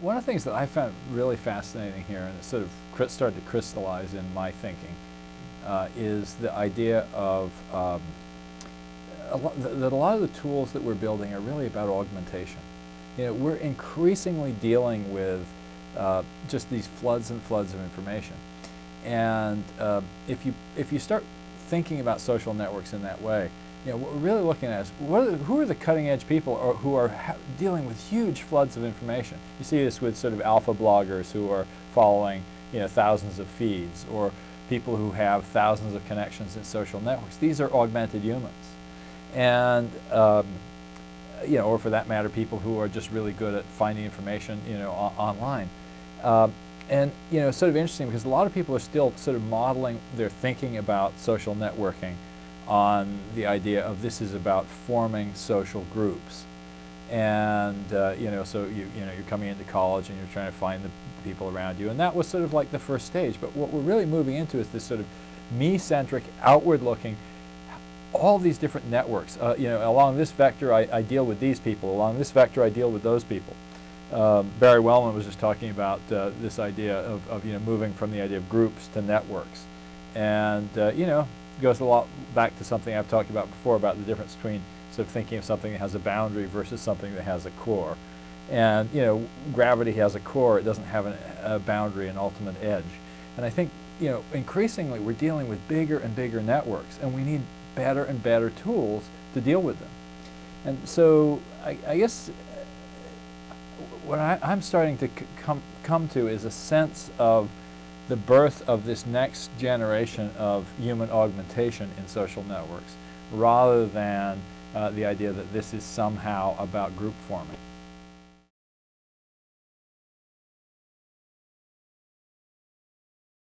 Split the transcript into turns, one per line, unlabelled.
One of the things that I found really fascinating here, and it sort of started to crystallize in my thinking, is the idea of that a lot of the tools that we're building are really about augmentation. You know, we're increasingly dealing with just these floods and floods of information, and if you start thinking about social networks in that way, you know, what we're really looking at is who are the cutting-edge people who are dealing with huge floods of information. You see this with sort of alpha bloggers who are following, you know, thousands of feeds, or people who have thousands of connections in social networks. These are augmented humans, and you know, or for that matter, people who are just really good at finding information, you know, online. And you know, it's sort of interesting because a lot of people are still sort of modeling their thinking about social networking on the idea of this is about forming social groups, and you know, so you know, you're coming into college and you're trying to find the people around you, and that was sort of like the first stage. But what we're really moving into is this sort of me-centric, outward-looking, all these different networks. You know, along this vector I deal with these people, along this vector I deal with those people. Barry Wellman was just talking about this idea of you know, moving from the idea of groups to networks, and you know, goes a lot back to something I've talked about before about the difference between sort of thinking of something that has a boundary versus something that has a core. And you know, gravity has a core; it doesn't have a boundary, an ultimate edge. And I think, you know, increasingly we're dealing with bigger and bigger networks, and we need better and better tools to deal with them. And so I guess what I'm starting to come to is a sense of the birth of this next generation of human augmentation in social networks, rather than the idea that this is somehow about group forming.